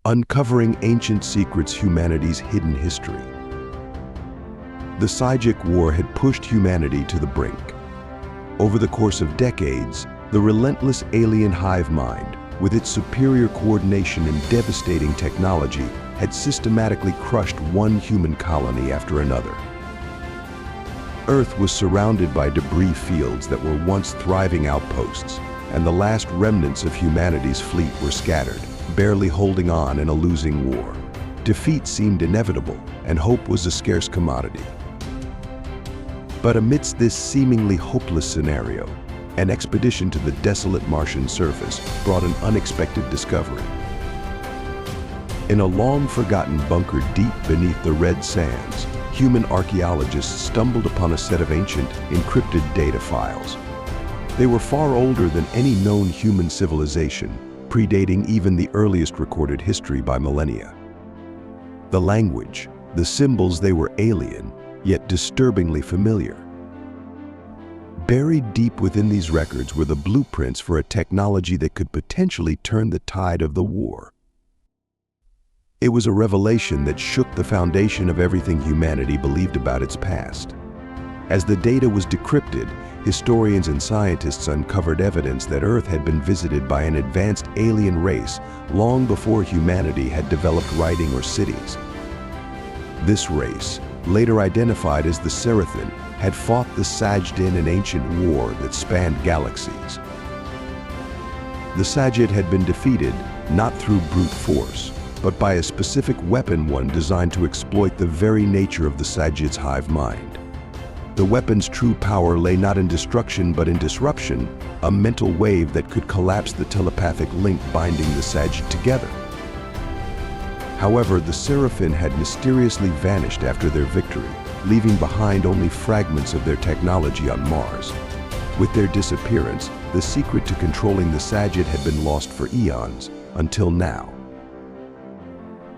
uncovering ancient secrets, humanity's hidden history. The Sijec War had pushed humanity to the brink. Over the course of decades, the relentless alien hive mind, with its superior coordination and devastating technology, had systematically crushed one human colony after another. Earth was surrounded by debris fields that were once thriving outposts, and the last remnants of humanity's fleet were scattered, barely holding on in a losing war. Defeat seemed inevitable, and hope was a scarce commodity. But amidst this seemingly hopeless scenario, an expedition to the desolate Martian surface brought an unexpected discovery. In a long-forgotten bunker deep beneath the red sands, human archaeologists stumbled upon a set of ancient, encrypted data files. They were far older than any known human civilization, predating even the earliest recorded history by millennia. The language, the symbols, they were alien, yet disturbingly familiar. Buried deep within these records were the blueprints for a technology that could potentially turn the tide of the war. It was a revelation that shook the foundation of everything humanity believed about its past. As the data was decrypted, historians and scientists uncovered evidence that Earth had been visited by an advanced alien race long before humanity had developed writing or cities. This race, later identified as the Serathin, had fought the Sijec, an ancient war that spanned galaxies. The Sijec had been defeated not through brute force, but by a specific weapon, one designed to exploit the very nature of the Sijec's hive mind. The weapon's true power lay not in destruction but in disruption, a mental wave that could collapse the telepathic link binding the Sijec together. However, the Serathin had mysteriously vanished after their victory, leaving behind only fragments of their technology on Mars. With their disappearance, the secret to controlling the Sijec had been lost for eons, until now.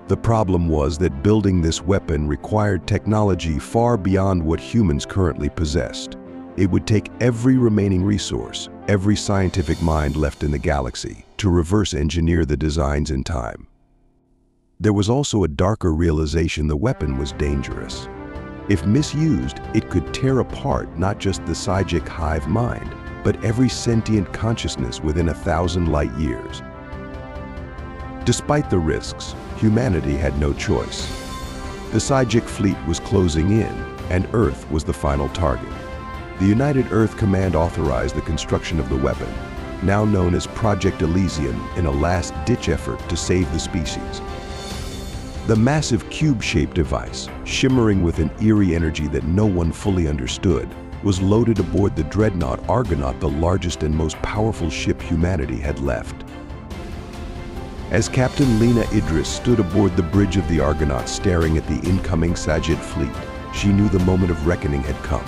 The problem was that building this weapon required technology far beyond what humans currently possessed. It would take every remaining resource, every scientific mind left in the galaxy, to reverse engineer the designs in time. There was also a darker realization: the weapon was dangerous. If misused, it could tear apart not just the Sijec hive mind, but every sentient consciousness within 1,000 light years. Despite the risks, humanity had no choice. The Sijec fleet was closing in, and Earth was the final target. The United Earth Command authorized the construction of the weapon, now known as Project Elysium, in a last-ditch effort to save the species. The massive cube-shaped device, shimmering with an eerie energy that no one fully understood, was loaded aboard the dreadnought Argonaut, the largest and most powerful ship humanity had left. As Captain Lena Idris stood aboard the bridge of the Argonaut staring at the incoming Sijec fleet, she knew the moment of reckoning had come.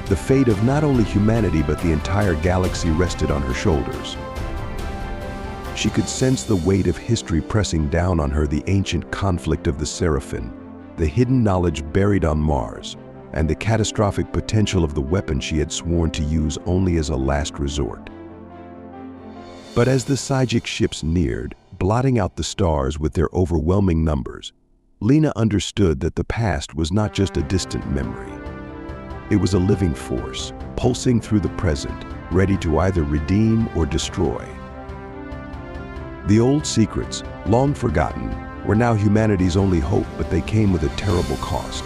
The fate of not only humanity but the entire galaxy rested on her shoulders. She could sense the weight of history pressing down on her: the ancient conflict of the Serathin, the hidden knowledge buried on Mars, and the catastrophic potential of the weapon she had sworn to use only as a last resort. But as the Sijec ships neared, blotting out the stars with their overwhelming numbers, Lena understood that the past was not just a distant memory. It was a living force, pulsing through the present, ready to either redeem or destroy. The old secrets, long forgotten, were now humanity's only hope, but they came with a terrible cost.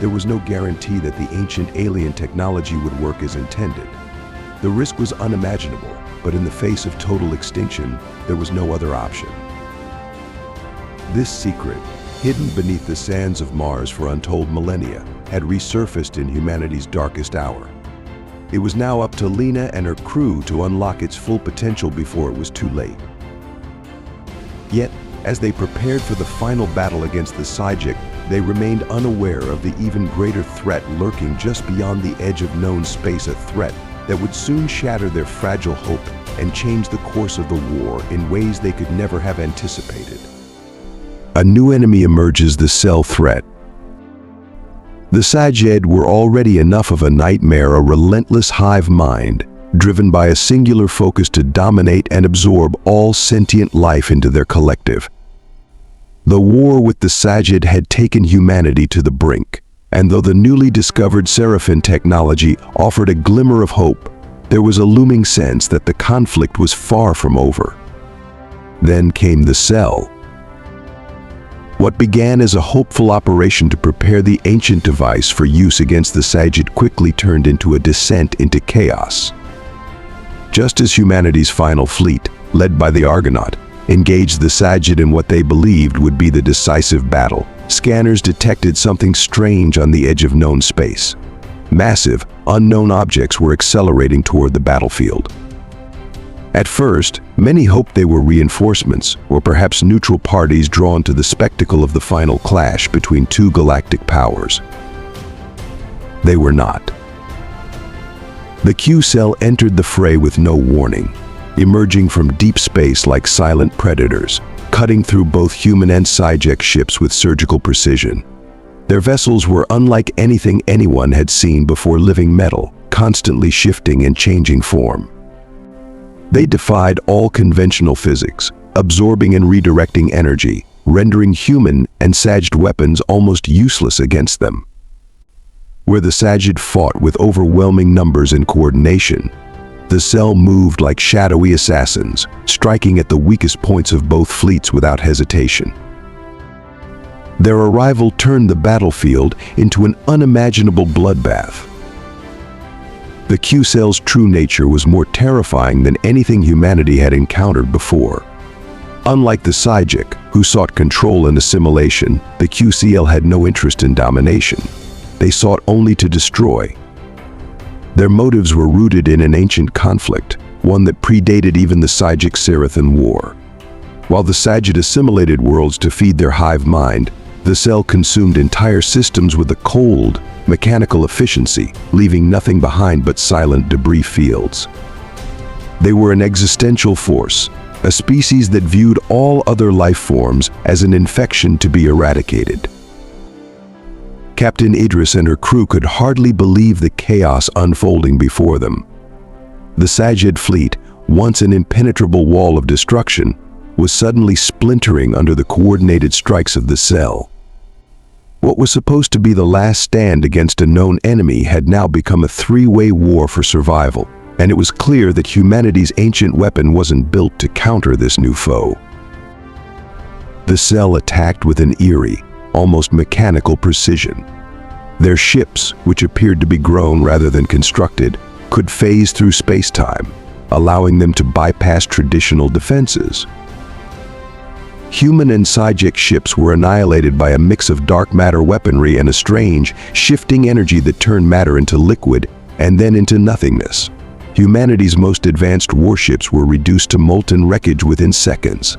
There was no guarantee that the ancient alien technology would work as intended. The risk was unimaginable, but in the face of total extinction, there was no other option. This secret, hidden beneath the sands of Mars for untold millennia, had resurfaced in humanity's darkest hour. It was now up to Lena and her crew to unlock its full potential before it was too late. Yet, as they prepared for the final battle against the Sijec, they remained unaware of the even greater threat lurking just beyond the edge of known space, a threat that would soon shatter their fragile hope and change the course of the war in ways they could never have anticipated. A new enemy emerges: the cell threat. The Sijec were already enough of a nightmare, a relentless hive mind, driven by a singular focus to dominate and absorb all sentient life into their collective. The war with the Sijec had taken humanity to the brink, and though the newly discovered Serathin technology offered a glimmer of hope, there was a looming sense that the conflict was far from over. Then came the cell. What began as a hopeful operation to prepare the ancient device for use against the Sijec quickly turned into a descent into chaos. Just as humanity's final fleet, led by the Argonaut, engaged the Sijec in what they believed would be the decisive battle, scanners detected something strange on the edge of known space. Massive, unknown objects were accelerating toward the battlefield. At first, many hoped they were reinforcements, or perhaps neutral parties drawn to the spectacle of the final clash between two galactic powers. They were not. The Q-cell entered the fray with no warning, emerging from deep space like silent predators, cutting through both human and Sijec ships with surgical precision. Their vessels were unlike anything anyone had seen before: living metal, constantly shifting and changing form. They defied all conventional physics, absorbing and redirecting energy, rendering human and Sijec weapons almost useless against them. Where the Sijec fought with overwhelming numbers and coordination, the cell moved like shadowy assassins, striking at the weakest points of both fleets without hesitation. Their arrival turned the battlefield into an unimaginable bloodbath. The Q-cell's true nature was more terrifying than anything humanity had encountered before. Unlike the Sijec, who sought control and assimilation, the Q-cell had no interest in domination. They sought only to destroy. Their motives were rooted in an ancient conflict, one that predated even the Sijec-Serathin War. While the Sijec assimilated worlds to feed their hive mind, the cell consumed entire systems with a cold, mechanical efficiency, leaving nothing behind but silent debris fields. They were an existential force, a species that viewed all other life forms as an infection to be eradicated. Captain Idris and her crew could hardly believe the chaos unfolding before them. The Sijec fleet, once an impenetrable wall of destruction, was suddenly splintering under the coordinated strikes of the cell. What was supposed to be the last stand against a known enemy had now become a three-way war for survival, and it was clear that humanity's ancient weapon wasn't built to counter this new foe. The cell attacked with an eerie, almost mechanical precision. Their ships, which appeared to be grown rather than constructed, could phase through space-time, allowing them to bypass traditional defenses. Human and Sijec ships were annihilated by a mix of dark matter weaponry and a strange, shifting energy that turned matter into liquid and then into nothingness. Humanity's most advanced warships were reduced to molten wreckage within seconds.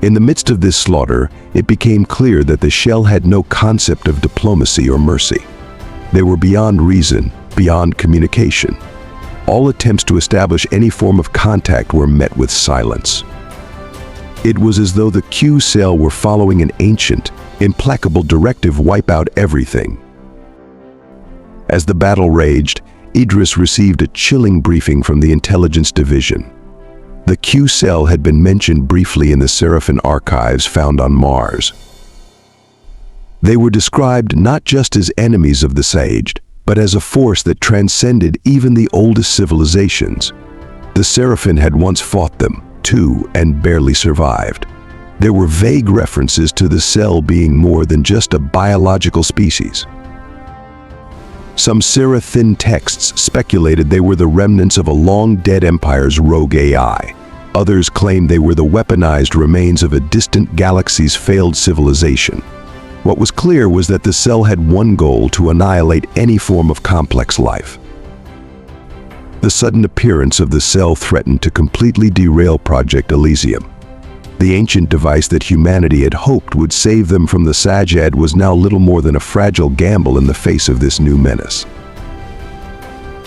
In the midst of this slaughter, it became clear that the shell had no concept of diplomacy or mercy. They were beyond reason, beyond communication. All attempts to establish any form of contact were met with silence. It was as though the Q-cell were following an ancient, implacable directive: wipe out everything. As the battle raged, Idris received a chilling briefing from the intelligence division. The Q-cell had been mentioned briefly in the Serathin archives found on Mars. They were described not just as enemies of the Sijec, but as a force that transcended even the oldest civilizations. The Serathin had once fought them, too, and barely survived. There were vague references to the cell being more than just a biological species. Some Serathin texts speculated they were the remnants of a long-dead empire's rogue AI. Others claimed they were the weaponized remains of a distant galaxy's failed civilization. What was clear was that the cell had one goal: to annihilate any form of complex life. The sudden appearance of the cell threatened to completely derail Project Elysium. The ancient device that humanity had hoped would save them from the Sijec was now little more than a fragile gamble in the face of this new menace.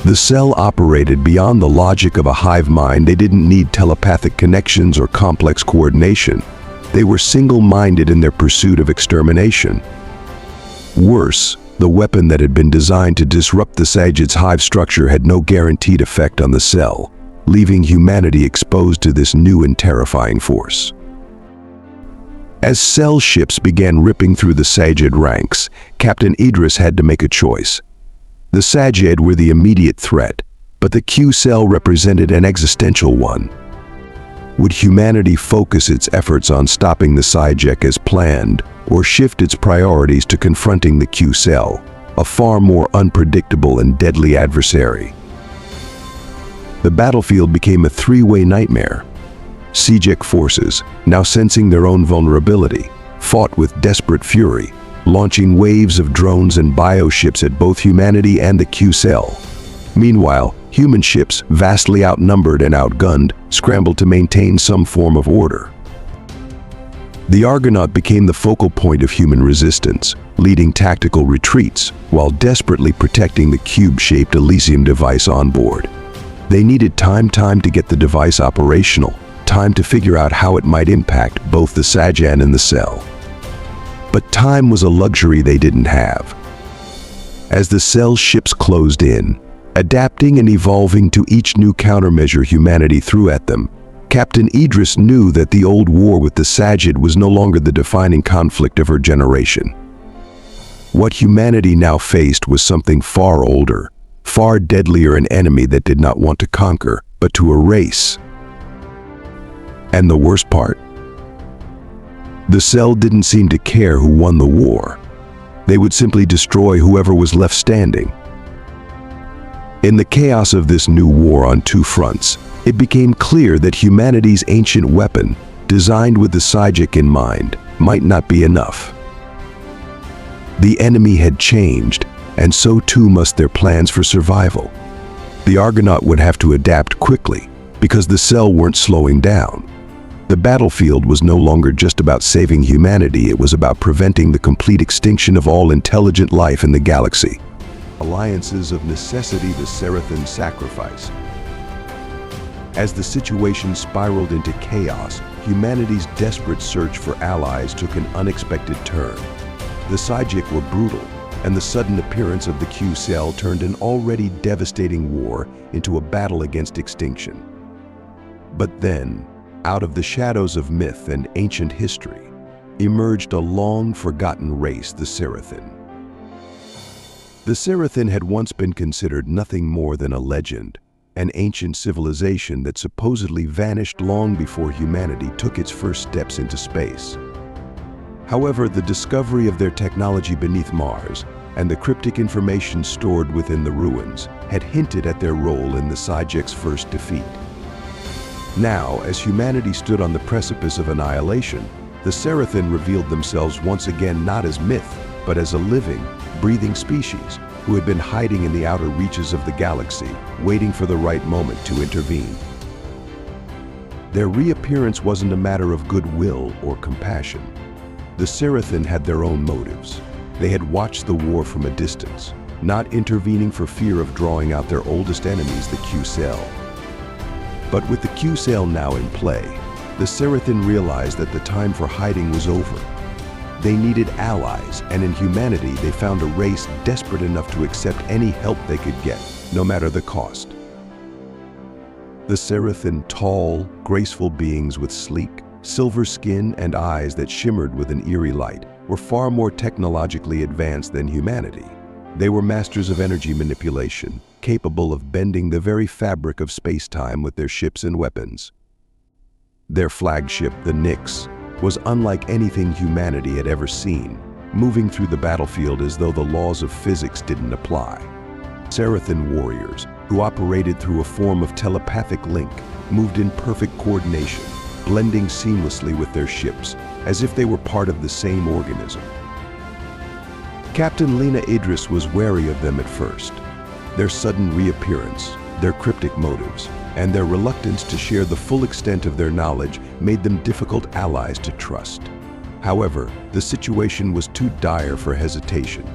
The cell operated beyond the logic of a hive mind. They didn't need telepathic connections or complex coordination. They were single-minded in their pursuit of extermination. Worse, the weapon that had been designed to disrupt the Sijec's hive structure had no guaranteed effect on the cell, leaving humanity exposed to this new and terrifying force. As cell ships began ripping through the Sijec ranks, Captain Idris had to make a choice. The Sijec were the immediate threat, but the Q-cell represented an existential one. Would humanity focus its efforts on stopping the Sijec as planned, or shift its priorities to confronting the Q-cell, a far more unpredictable and deadly adversary? The battlefield became a three-way nightmare. Sijec forces, now sensing their own vulnerability, fought with desperate fury, launching waves of drones and bioships at both humanity and the Q-cell. Meanwhile, human ships, vastly outnumbered and outgunned, scrambled to maintain some form of order. The Argonaut became the focal point of human resistance, leading tactical retreats while desperately protecting the cube-shaped Elysium device on board. They needed time to get the device operational, time to figure out how it might impact both the Sijec and the cell. But time was a luxury they didn't have. As the cell ships closed in, adapting and evolving to each new countermeasure humanity threw at them, Captain Idris knew that the old war with the Sijec was no longer the defining conflict of her generation. What humanity now faced was something far older, far deadlier, an enemy that did not want to conquer, but to erase. And the worst part? The cell didn't seem to care who won the war. They would simply destroy whoever was left standing. In the chaos of this new war on two fronts, it became clear that humanity's ancient weapon, designed with the Sijec in mind, might not be enough. The enemy had changed, and so too must their plans for survival. The Argonaut would have to adapt quickly, because the cell weren't slowing down. The battlefield was no longer just about saving humanity, it was about preventing the complete extinction of all intelligent life in the galaxy. Alliances of necessity, the Serathin sacrifice. As the situation spiraled into chaos, humanity's desperate search for allies took an unexpected turn. The Sijec were brutal, and the sudden appearance of the Q-cell turned an already devastating war into a battle against extinction. But then, out of the shadows of myth and ancient history, emerged a long-forgotten race, the Serathin. The Serathin had once been considered nothing more than a legend, an ancient civilization that supposedly vanished long before humanity took its first steps into space. However, the discovery of their technology beneath Mars and the cryptic information stored within the ruins had hinted at their role in the Sijec's first defeat. Now, as humanity stood on the precipice of annihilation, the Serathin revealed themselves once again not as myth, but as a living, breathing species who had been hiding in the outer reaches of the galaxy, waiting for the right moment to intervene. Their reappearance wasn't a matter of goodwill or compassion. The Serathin had their own motives. They had watched the war from a distance, not intervening for fear of drawing out their oldest enemies, the Q-cell. But with the Q-cell now in play, the Serathin realized that the time for hiding was over. They needed allies, and in humanity they found a race desperate enough to accept any help they could get, no matter the cost. The Serathin, tall, graceful beings with sleek, silver skin and eyes that shimmered with an eerie light, were far more technologically advanced than humanity. They were masters of energy manipulation, capable of bending the very fabric of space-time with their ships and weapons. Their flagship, the Nyx, was unlike anything humanity had ever seen, moving through the battlefield as though the laws of physics didn't apply. Serathin warriors, who operated through a form of telepathic link, moved in perfect coordination, blending seamlessly with their ships, as if they were part of the same organism. Captain Lena Idris was wary of them at first. Their sudden reappearance, their cryptic motives, and their reluctance to share the full extent of their knowledge made them difficult allies to trust. However, the situation was too dire for hesitation.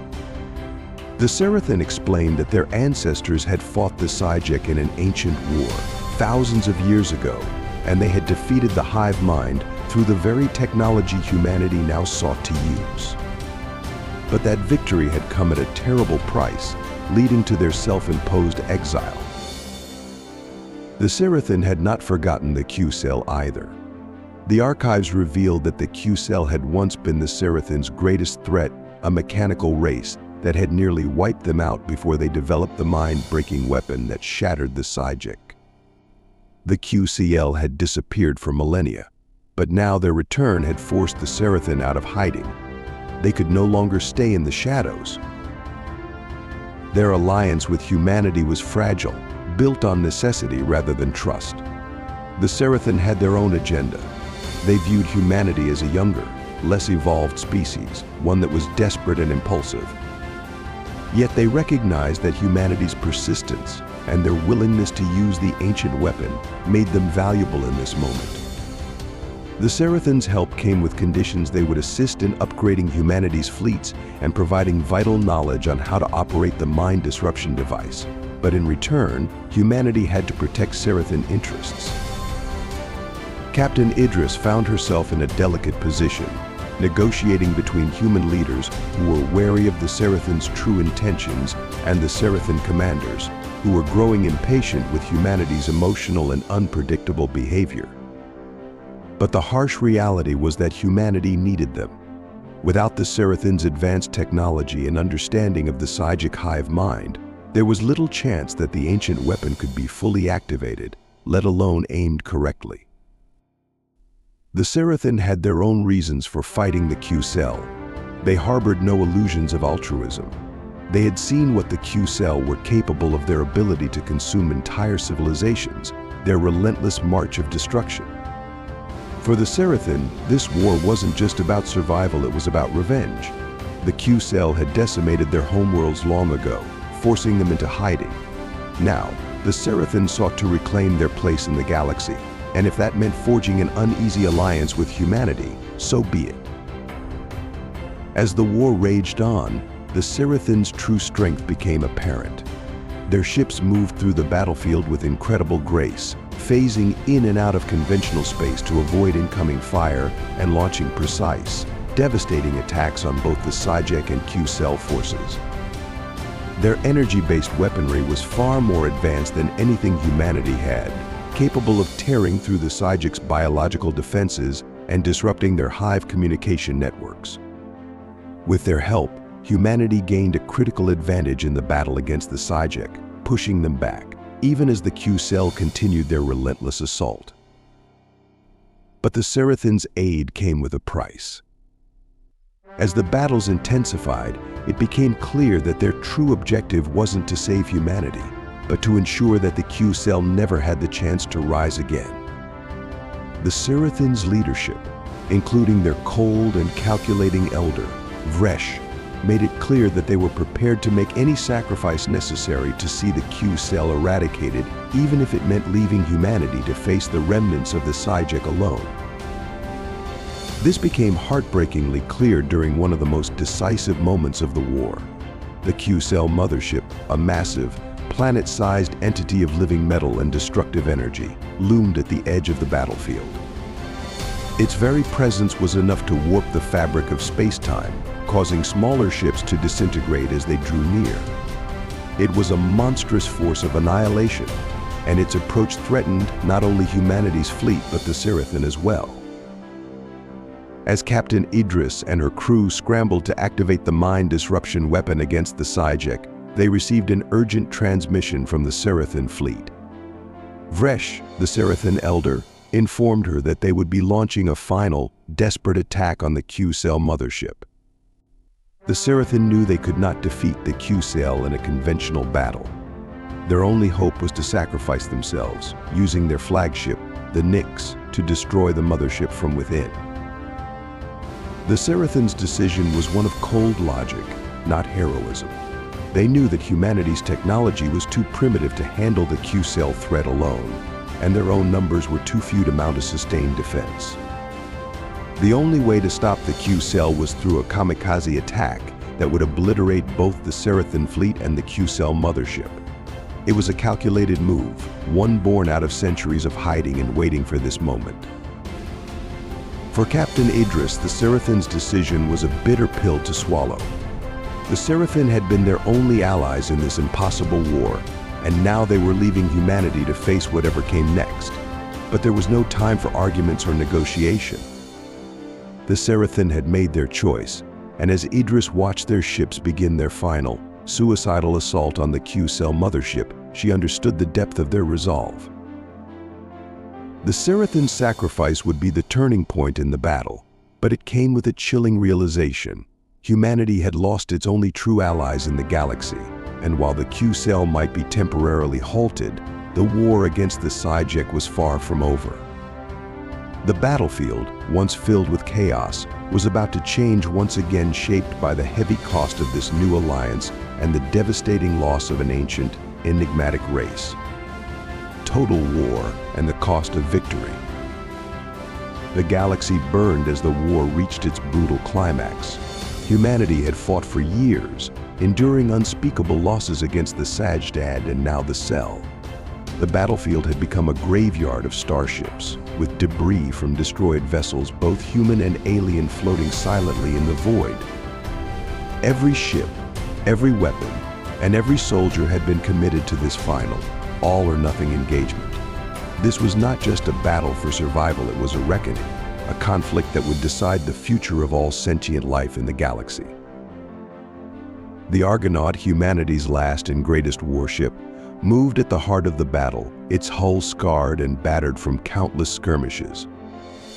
The Serathin explained that their ancestors had fought the Sijec in an ancient war, thousands of years ago, and they had defeated the hive mind through the very technology humanity now sought to use. But that victory had come at a terrible price, leading to their self-imposed exile. The Serathin had not forgotten the Q-cell either. The archives revealed that the Q-cell had once been the Serathin's greatest threat, a mechanical race that had nearly wiped them out before they developed the mind-breaking weapon that shattered the Sijec. The QCL had disappeared for millennia, but now their return had forced the Serathin out of hiding. They could no longer stay in the shadows. Their alliance with humanity was fragile, built on necessity rather than trust. The Serathin had their own agenda. They viewed humanity as a younger, less evolved species, one that was desperate and impulsive. Yet they recognized that humanity's persistence and their willingness to use the ancient weapon made them valuable in this moment. The Serathin's help came with conditions they would assist in upgrading humanity's fleets and providing vital knowledge on how to operate the mind disruption device. But in return, humanity had to protect Serathin interests. Captain Idris found herself in a delicate position, negotiating between human leaders who were wary of the Serathin's true intentions and the Serathin commanders, who were growing impatient with humanity's emotional and unpredictable behavior. But the harsh reality was that humanity needed them. Without the Serathin's advanced technology and understanding of the Sijec hive mind, there was little chance that the ancient weapon could be fully activated, let alone aimed correctly. The Serathin had their own reasons for fighting the Q-cell. They harbored no illusions of altruism. They had seen what the Q-cell were capable of, their ability to consume entire civilizations, their relentless march of destruction. For the Serathin, this war wasn't just about survival, it was about revenge. The Q-cell had decimated their homeworlds long ago, forcing them into hiding. Now, the Serathin sought to reclaim their place in the galaxy, and if that meant forging an uneasy alliance with humanity, so be it. As the war raged on, the Serathin's true strength became apparent. Their ships moved through the battlefield with incredible grace, phasing in and out of conventional space to avoid incoming fire and launching precise, devastating attacks on both the Sijec and Q-cell forces. Their energy-based weaponry was far more advanced than anything humanity had, capable of tearing through the Sijec's biological defenses and disrupting their hive communication networks. With their help, humanity gained a critical advantage in the battle against the Sijec, pushing them back, even as the Q-cell continued their relentless assault. But the Serathin's aid came with a price. As the battles intensified, it became clear that their true objective wasn't to save humanity, but to ensure that the Q-cell never had the chance to rise again. The Serathin's leadership, including their cold and calculating elder, Vresh, made it clear that they were prepared to make any sacrifice necessary to see the Q-cell eradicated, even if it meant leaving humanity to face the remnants of the Sijec alone. This became heartbreakingly clear during one of the most decisive moments of the war. The Q-cell mothership, a massive, planet-sized entity of living metal and destructive energy, loomed at the edge of the battlefield. Its very presence was enough to warp the fabric of space-time, causing smaller ships to disintegrate as they drew near. It was a monstrous force of annihilation, and its approach threatened not only humanity's fleet but the Serathin as well. As Captain Idris and her crew scrambled to activate the mind disruption weapon against the Sijec, they received an urgent transmission from the Serathin fleet. Vresh, the Serathin elder, informed her that they would be launching a final, desperate attack on the Q-cell mothership. The Serathin knew they could not defeat the Q-cell in a conventional battle. Their only hope was to sacrifice themselves, using their flagship, the Nyx, to destroy the mothership from within. The Serathin's decision was one of cold logic, not heroism. They knew that humanity's technology was too primitive to handle the Q-cell threat alone, and their own numbers were too few to mount a sustained defense. The only way to stop the Q-cell was through a kamikaze attack that would obliterate both the Serathin fleet and the Q-cell mothership. It was a calculated move, one born out of centuries of hiding and waiting for this moment. For Captain Idris, the Serathin's decision was a bitter pill to swallow. The Serathin had been their only allies in this impossible war, and now they were leaving humanity to face whatever came next. But there was no time for arguments or negotiation. The Serathin had made their choice, and as Idris watched their ships begin their final, suicidal assault on the Q-Cell mothership, she understood the depth of their resolve. The Serathin's sacrifice would be the turning point in the battle, but it came with a chilling realization. Humanity had lost its only true allies in the galaxy, and while the Q-Cell might be temporarily halted, the war against the Sijec was far from over. The battlefield, once filled with chaos, was about to change once again, shaped by the heavy cost of this new alliance and the devastating loss of an ancient, enigmatic race. Total war and the cost of victory. The galaxy burned as the war reached its brutal climax. Humanity had fought for years, enduring unspeakable losses against the Sijec and now the Cell. The battlefield had become a graveyard of starships, with debris from destroyed vessels, both human and alien, floating silently in the void. Every ship, every weapon, and every soldier had been committed to this final, all-or-nothing engagement. This was not just a battle for survival, it was a reckoning, a conflict that would decide the future of all sentient life in the galaxy. The Argonaut, humanity's last and greatest warship, moved at the heart of the battle, its hull scarred and battered from countless skirmishes.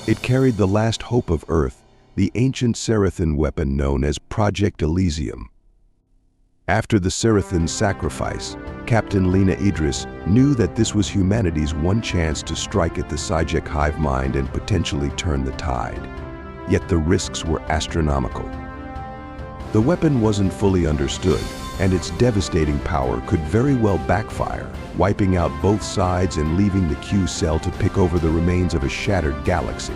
It carried the last hope of Earth, the ancient Serathin weapon known as Project Elysium. After the Serathin's sacrifice, Captain Lena Idris knew that this was humanity's one chance to strike at the Sijec hive mind and potentially turn the tide. Yet the risks were astronomical. The weapon wasn't fully understood, and its devastating power could very well backfire, wiping out both sides and leaving the Q-Cell to pick over the remains of a shattered galaxy.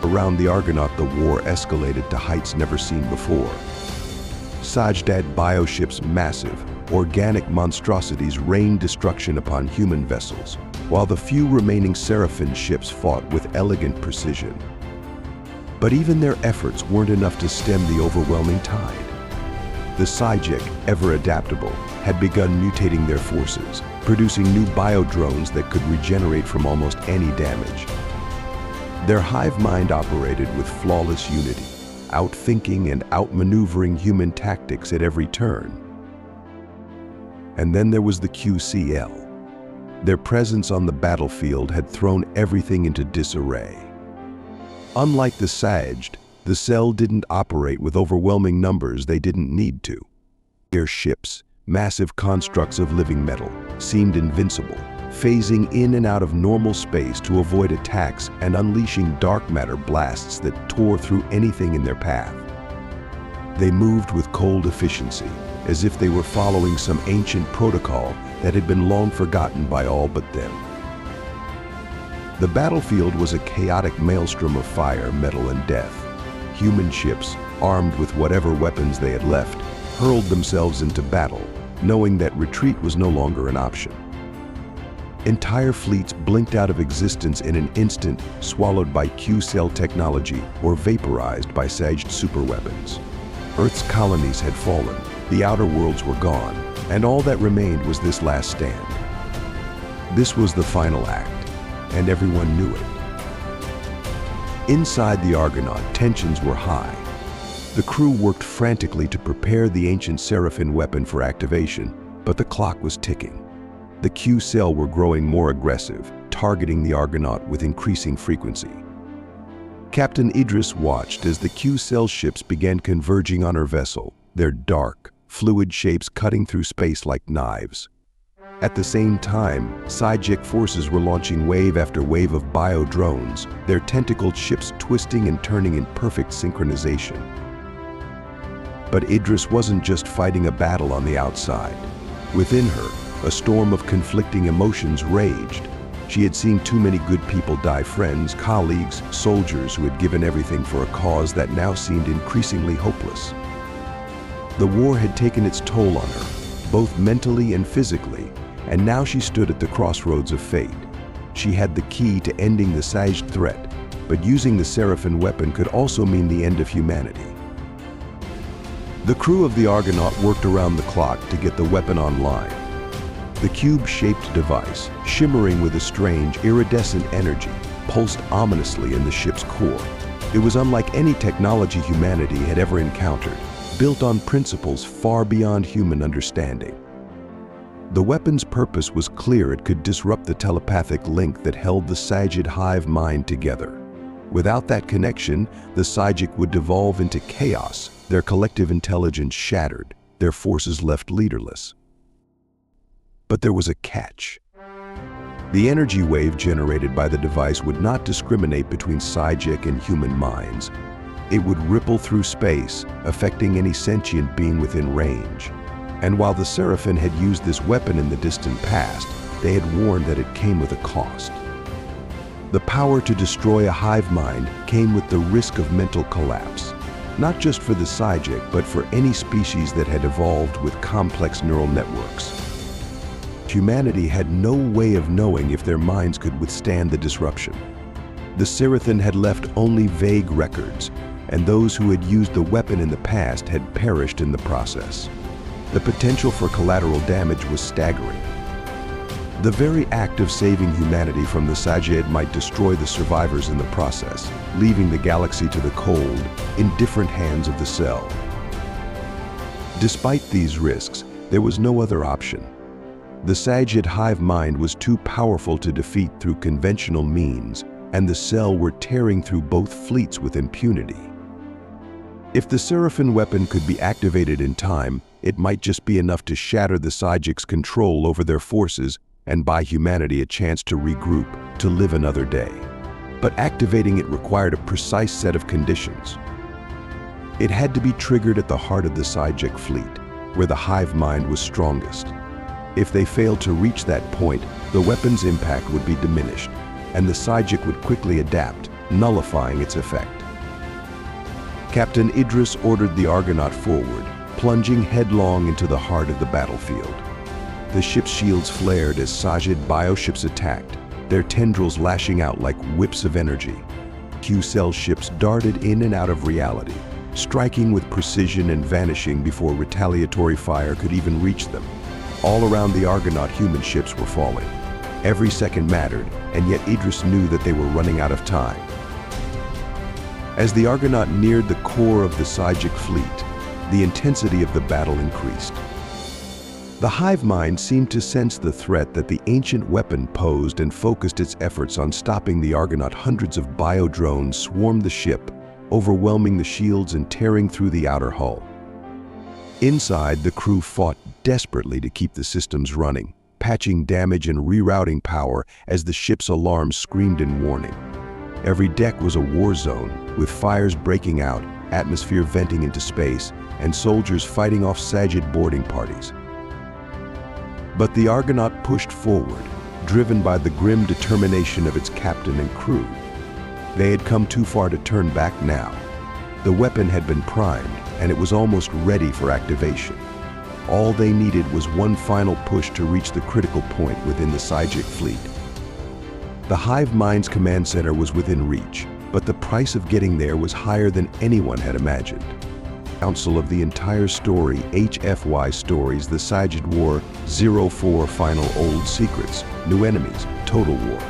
Around the Argonaut, the war escalated to heights never seen before. Sijec bioships, massive, organic monstrosities, rained destruction upon human vessels, while the few remaining Serathin ships fought with elegant precision. But even their efforts weren't enough to stem the overwhelming tide. The Sijec, ever adaptable, had begun mutating their forces, producing new biodrones that could regenerate from almost any damage. Their hive mind operated with flawless unity, outthinking and outmaneuvering human tactics at every turn. And then there was the Q-Cell. Their presence on the battlefield had thrown everything into disarray. Unlike the Sijec, the Cell didn't operate with overwhelming numbers they didn't need to. Their ships, massive constructs of living metal, seemed invincible, phasing in and out of normal space to avoid attacks and unleashing dark matter blasts that tore through anything in their path. They moved with cold efficiency, as if they were following some ancient protocol that had been long forgotten by all but them. The battlefield was a chaotic maelstrom of fire, metal, and death. Human ships, armed with whatever weapons they had left, hurled themselves into battle, knowing that retreat was no longer an option. Entire fleets blinked out of existence in an instant, swallowed by Q-Cell technology or vaporized by Sijec superweapons. Earth's colonies had fallen, the outer worlds were gone, and all that remained was this last stand. This was the final act, and everyone knew it. Inside the Argonaut, tensions were high. The crew worked frantically to prepare the ancient Serathin weapon for activation, but the clock was ticking. The Q-Cell were growing more aggressive, targeting the Argonaut with increasing frequency. Captain Idris watched as the Q-Cell ships began converging on her vessel, their dark, fluid shapes cutting through space like knives. At the same time, Sijec forces were launching wave after wave of bio-drones, their tentacled ships twisting and turning in perfect synchronization. But Idris wasn't just fighting a battle on the outside. Within her, a storm of conflicting emotions raged. She had seen too many good people die, friends, colleagues, soldiers who had given everything for a cause that now seemed increasingly hopeless. The war had taken its toll on her, both mentally and physically, and now she stood at the crossroads of fate. She had the key to ending the Sijec threat, but using the Serathin weapon could also mean the end of humanity. The crew of the Argonaut worked around the clock to get the weapon online. The cube-shaped device, shimmering with a strange, iridescent energy, pulsed ominously in the ship's core. It was unlike any technology humanity had ever encountered, built on principles far beyond human understanding. The weapon's purpose was clear: it could disrupt the telepathic link that held the Sijec hive mind together. Without that connection, the Sijec would devolve into chaos, their collective intelligence shattered, their forces left leaderless. But there was a catch. The energy wave generated by the device would not discriminate between Sijec and human minds. It would ripple through space, affecting any sentient being within range. And while the Serathin had used this weapon in the distant past, they had warned that it came with a cost. The power to destroy a hive mind came with the risk of mental collapse, not just for the Sijec, but for any species that had evolved with complex neural networks. Humanity had no way of knowing if their minds could withstand the disruption. The Serathin had left only vague records, and those who had used the weapon in the past had perished in the process. The potential for collateral damage was staggering. The very act of saving humanity from the Sijec might destroy the survivors in the process, leaving the galaxy to the cold, indifferent hands of the cell. Despite these risks, there was no other option. The Sijec hive mind was too powerful to defeat through conventional means, and the cell were tearing through both fleets with impunity. If the Serathin weapon could be activated in time, it might just be enough to shatter the Sijec's control over their forces and buy humanity a chance to regroup, to live another day. But activating it required a precise set of conditions. It had to be triggered at the heart of the Sijec fleet, where the hive mind was strongest. If they failed to reach that point, the weapon's impact would be diminished, and the Sijec would quickly adapt, nullifying its effect. Captain Idris ordered the Argonaut forward, plunging headlong into the heart of the battlefield. The ship's shields flared as Sijec bioships attacked, their tendrils lashing out like whips of energy. Q-cell ships darted in and out of reality, striking with precision and vanishing before retaliatory fire could even reach them. All around the Argonaut, human ships were falling. Every second mattered, and yet Idris knew that they were running out of time. As the Argonaut neared the core of the Sijec fleet, the intensity of the battle increased. The hive mind seemed to sense the threat that the ancient weapon posed and focused its efforts on stopping the Argonaut. Hundreds of bio-drones swarmed the ship, overwhelming the shields and tearing through the outer hull. Inside, the crew fought desperately to keep the systems running, patching damage and rerouting power as the ship's alarms screamed in warning. Every deck was a war zone, with fires breaking out, atmosphere venting into space, and soldiers fighting off Sijec boarding parties. But the Argonaut pushed forward, driven by the grim determination of its captain and crew. They had come too far to turn back now. The weapon had been primed, and it was almost ready for activation. All they needed was one final push to reach the critical point within the Sijec fleet. The hive mind's command center was within reach, but the price of getting there was higher than anyone had imagined. Council of the entire story, HFY Stories, the Sijec War, 04 Final Old Secrets, New Enemies, Total War.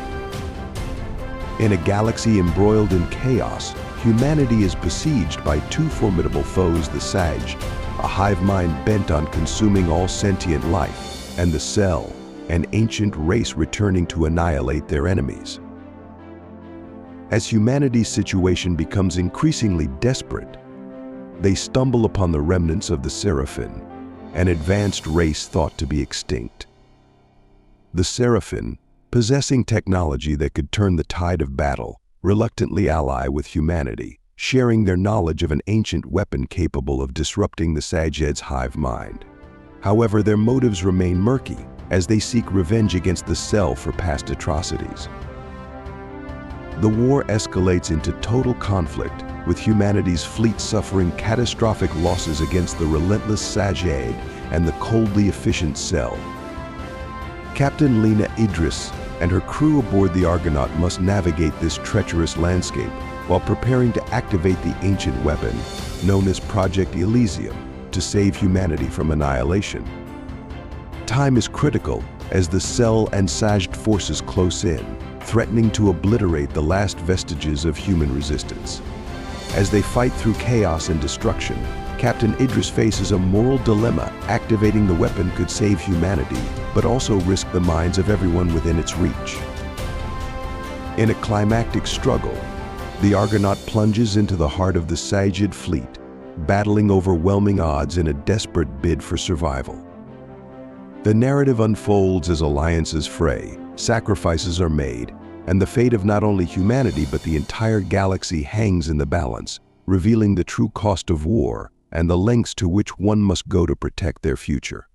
In a galaxy embroiled in chaos, humanity is besieged by two formidable foes: the Sijec, a hive mind bent on consuming all sentient life, and the Cell, an ancient race returning to annihilate their enemies. As humanity's situation becomes increasingly desperate, they stumble upon the remnants of the Serathin, an advanced race thought to be extinct. The Serathin, possessing technology that could turn the tide of battle, reluctantly ally with humanity, sharing their knowledge of an ancient weapon capable of disrupting the Sijec's hive mind. However, their motives remain murky as they seek revenge against the Cell for past atrocities. The war escalates into total conflict, with humanity's fleet suffering catastrophic losses against the relentless Sijec and the coldly efficient Cell. Captain Lena Idris and her crew aboard the Argonaut must navigate this treacherous landscape while preparing to activate the ancient weapon, known as Project Elysium, to save humanity from annihilation. Time is critical, as the Cell and Sijec forces close in, threatening to obliterate the last vestiges of human resistance. As they fight through chaos and destruction, Captain Idris faces a moral dilemma. Activating the weapon could save humanity, but also risk the minds of everyone within its reach. In a climactic struggle, the Argonaut plunges into the heart of the Sijec fleet, battling overwhelming odds in a desperate bid for survival. The narrative unfolds as alliances fray, sacrifices are made, and the fate of not only humanity but the entire galaxy hangs in the balance, revealing the true cost of war and the lengths to which one must go to protect their future.